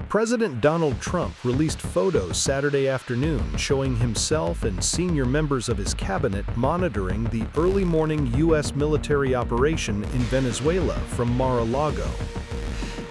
President Donald Trump released photos Saturday afternoon showing himself and senior members of his cabinet monitoring the early morning U.S. military operation in Venezuela from Mar-a-Lago.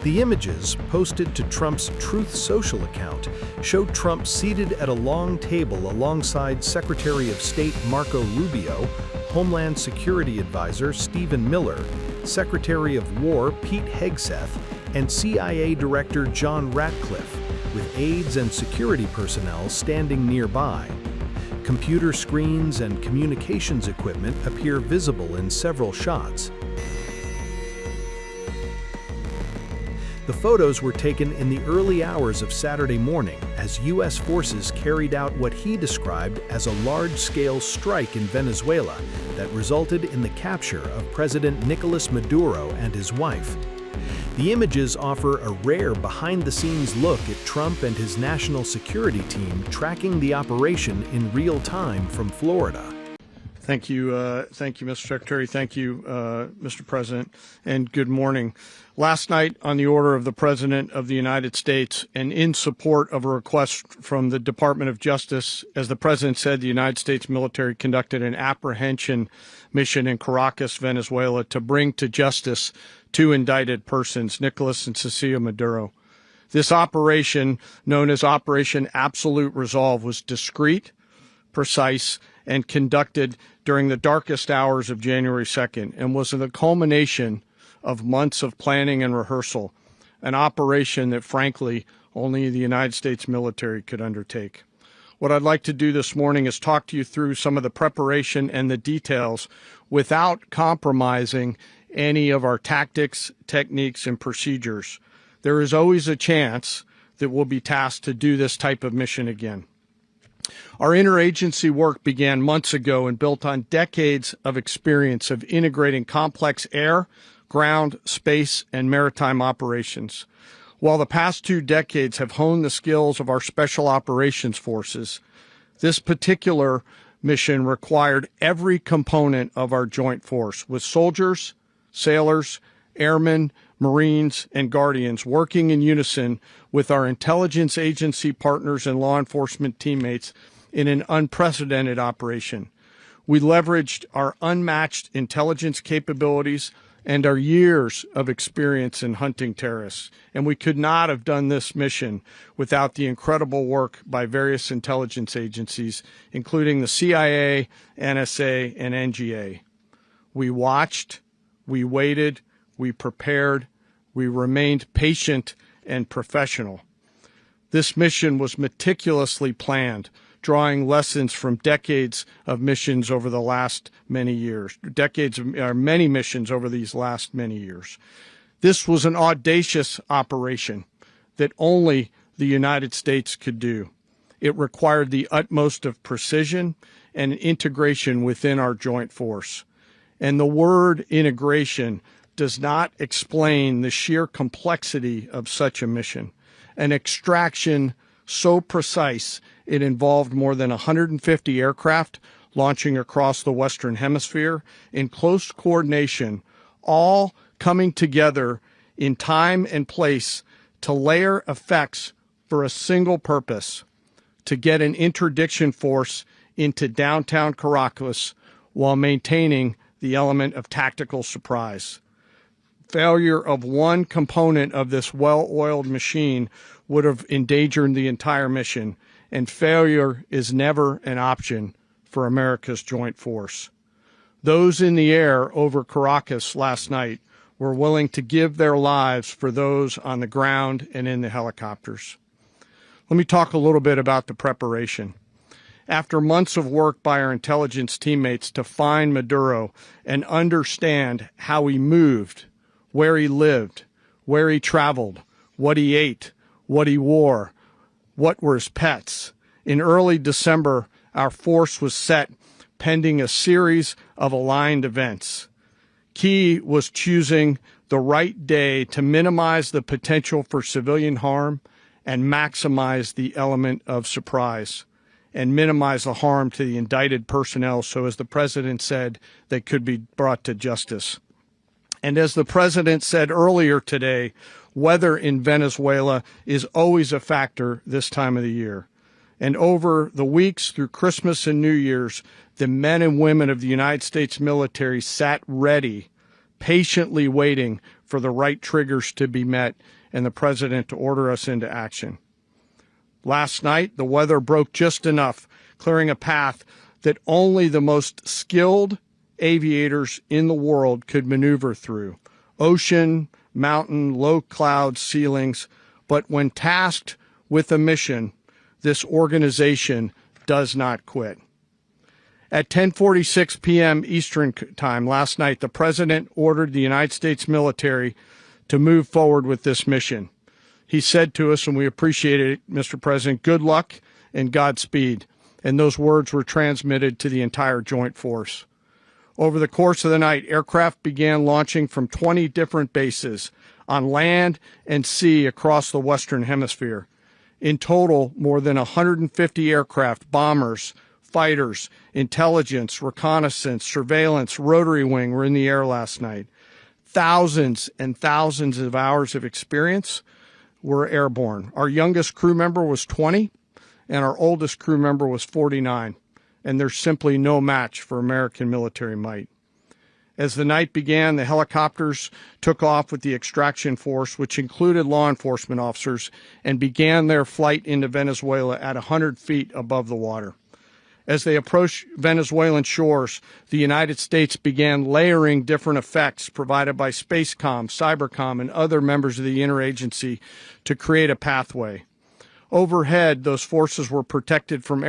The images, posted to Trump's Truth Social account, showed Trump seated at a long table alongside Secretary of State Marco Rubio, Homeland Security Advisor Stephen Miller, Secretary of War Pete Hegseth, and CIA Director John Ratcliffe, with aides and security personnel standing nearby. Computer screens and communications equipment appear visible in several shots. The photos were taken in the early hours of Saturday morning as U.S. forces carried out what he described as a large-scale strike in Venezuela that resulted in the capture of President Nicolas Maduro and his wife. The images offer a rare behind-the-scenes look at Trump and his national security team tracking the operation in real time from Florida. Thank you, Mr. Secretary. Thank you, Mr. President, and good morning. Last night, on the order of the President of the United States and in support of a request from the Department of Justice, as the President said, the United States military conducted an apprehension mission in Caracas, Venezuela, to bring to justice two indicted persons, Nicolas and Cecilia Maduro. This operation, known as Operation Absolute Resolve, was discreet, precise, and conducted during the darkest hours of January 2nd and was the culmination of months of planning and rehearsal, an operation that, frankly, only the United States military could undertake. What I'd like to do this morning is talk to you through some of the preparation and the details without compromising any of our tactics, techniques, and procedures. There is always a chance that we'll be tasked to do this type of mission again. Our interagency work began months ago and built on decades of experience of integrating complex air, ground, space, and maritime operations. While the past 2 decades have honed the skills of our special operations forces, this particular mission required every component of our joint force, with soldiers, sailors, airmen, Marines, and Guardians working in unison with our intelligence agency partners and law enforcement teammates in an unprecedented operation. We leveraged our unmatched intelligence capabilities and our years of experience in hunting terrorists, and we could not have done this mission without the incredible work by various intelligence agencies, including the CIA, NSA, and NGA. We watched, we waited, we prepared, we remained patient and professional. This mission was meticulously planned, drawing lessons from decades of missions over the last many years, many missions over these last many years. This was an audacious operation that only the United States could do. It required the utmost of precision and integration within our joint force. And the word integration does not explain the sheer complexity of such a mission. An extraction so precise it involved more than 150 aircraft launching across the Western Hemisphere in close coordination, all coming together in time and place to layer effects for a single purpose: to get an interdiction force into downtown Caracas while maintaining the element of tactical surprise. Failure of one component of this well-oiled machine would have endangered the entire mission, and failure is never an option for America's joint force. Those in the air over Caracas last night were willing to give their lives for those on the ground and in the helicopters. Let me talk a little bit about the preparation. After months of work by our intelligence teammates to find Maduro and understand how he moved, where he lived, where he traveled, what he ate, what he wore, what were his pets, in early December, our force was set pending a series of aligned events. Key was choosing the right day to minimize the potential for civilian harm and maximize the element of surprise, and minimize the harm to the indicted personnel so, as the President said, they could be brought to justice. And as the President said earlier today, weather in Venezuela is always a factor this time of the year. And over the weeks through Christmas and New Year's, the men and women of the United States military sat ready, patiently waiting for the right triggers to be met and the president to order us into action. Last night, the weather broke just enough, clearing a path that only the most skilled aviators in the world could maneuver through. Ocean, mountain, low cloud ceilings, but when tasked with a mission, this organization does not quit. At 10:46 p.m. Eastern Time last night, the President ordered the United States military to move forward with this mission. He said to us, and we appreciate it, Mr. President, good luck and Godspeed. And those words were transmitted to the entire Joint Force. Over the course of the night, aircraft began launching from 20 different bases on land and sea across the Western Hemisphere. In total, more than 150 aircraft, bombers, fighters, intelligence, reconnaissance, surveillance, rotary wing were in the air last night. Thousands and thousands of hours of experience were airborne. Our youngest crew member was 20, and our oldest crew member was 49, and there's simply no match for American military might. As the night began, the helicopters took off with the extraction force, which included law enforcement officers, and began their flight into Venezuela at 100 feet above the water. As they approached Venezuelan shores, the United States began layering different effects provided by Spacecom, Cybercom, and other members of the interagency to create a pathway. Overhead, those forces were protected by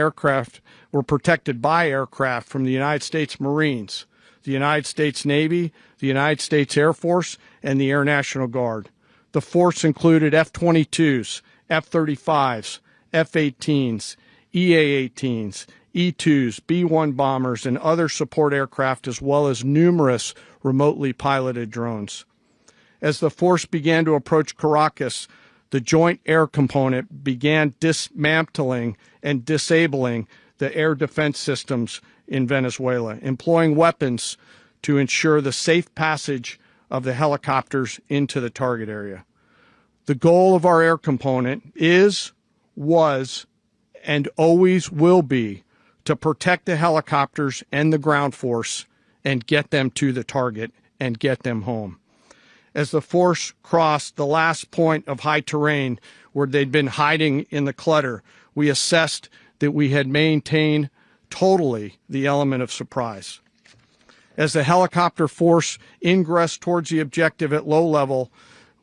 aircraft from the United States Marines, the United States Navy, the United States Air Force, and the Air National Guard. The force included F-22s, F-35s, F-18s, EA-18s, E-2s, B-1 bombers, and other support aircraft, as well as numerous remotely piloted drones. As the force began to approach Caracas, the Joint Air Component began dismantling and disabling the air defense systems in Venezuela, employing weapons to ensure the safe passage of the helicopters into the target area. The goal of our air component is, was, and always will be to protect the helicopters and the ground force and get them to the target and get them home. As the force crossed the last point of high terrain where they'd been hiding in the clutter, we assessed that we had maintained totally the element of surprise. As the helicopter force ingressed towards the objective at low level,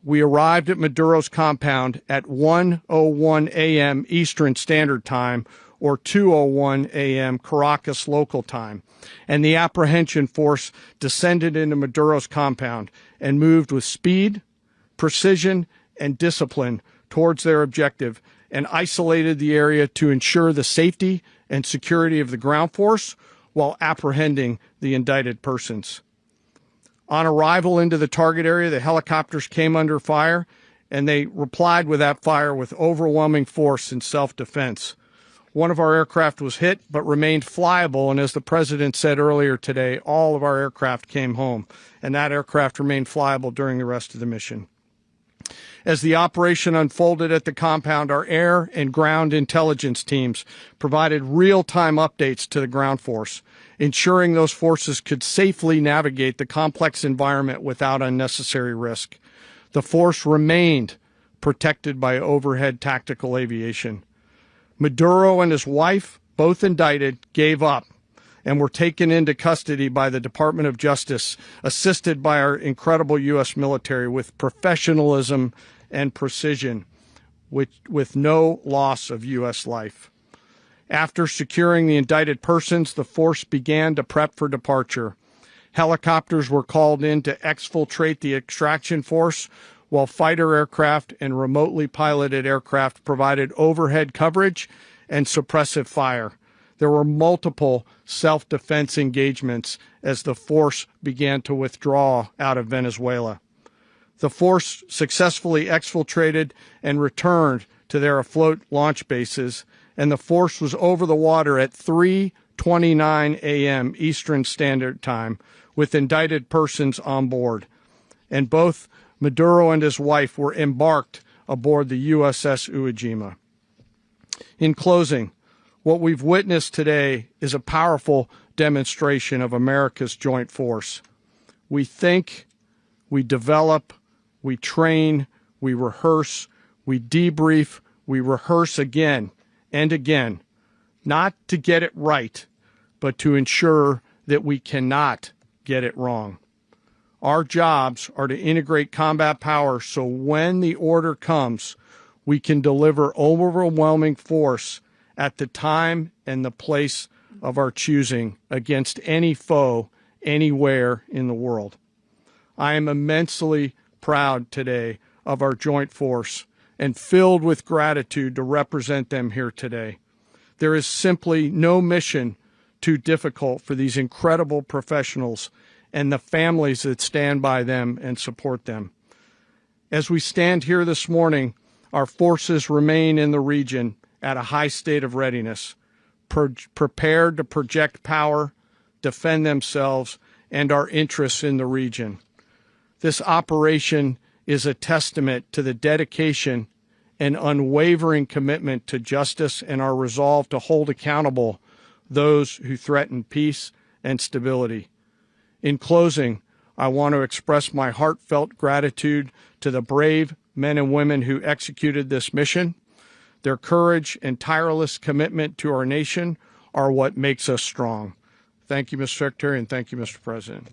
we arrived at Maduro's compound at 1:01 a.m. Eastern Standard Time, or 2:01 a.m. Caracas local time, and the apprehension force descended into Maduro's compound and moved with speed, precision, and discipline towards their objective and isolated the area to ensure the safety and security of the ground force while apprehending the indicted persons. On arrival into the target area, the helicopters came under fire, and they replied with that fire with overwhelming force in self-defense. One of our aircraft was hit but remained flyable, and as the President said earlier today, all of our aircraft came home, and that aircraft remained flyable during the rest of the mission. As the operation unfolded at the compound, our air and ground intelligence teams provided real-time updates to the ground force, ensuring those forces could safely navigate the complex environment without unnecessary risk. The force remained protected by overhead tactical aviation. Maduro and his wife, both indicted, gave up and were taken into custody by the Department of Justice, assisted by our incredible U.S. military with professionalism and precision, with no loss of U.S. life. After securing the indicted persons, the force began to prep for departure. Helicopters were called in to exfiltrate the extraction force, while fighter aircraft and remotely piloted aircraft provided overhead coverage and suppressive fire. There were multiple self-defense engagements as the force began to withdraw out of Venezuela. The force successfully exfiltrated and returned to their afloat launch bases, and the force was over the water at 3:29 a.m. Eastern Standard Time with indicted persons on board. And both Maduro and his wife were embarked aboard the USS Iwo Jima. In closing, what we've witnessed today is a powerful demonstration of America's joint force. We think, we develop, we train, we rehearse, we debrief, we rehearse again and again, not to get it right, but to ensure that we cannot get it wrong. Our jobs are to integrate combat power so when the order comes, we can deliver overwhelming force at the time and the place of our choosing against any foe anywhere in the world. I am immensely proud today of our joint force and filled with gratitude to represent them here today. There is simply no mission too difficult for these incredible professionals and the families that stand by them and support them. As we stand here this morning, our forces remain in the region at a high state of readiness, prepared to project power, defend themselves, and our interests in the region. This operation is a testament to the dedication and unwavering commitment to justice and our resolve to hold accountable those who threaten peace and stability. In closing, I want to express my heartfelt gratitude to the brave men and women who executed this mission. Their courage and tireless commitment to our nation are what makes us strong. Thank you, Mr. Secretary, and thank you, Mr. President.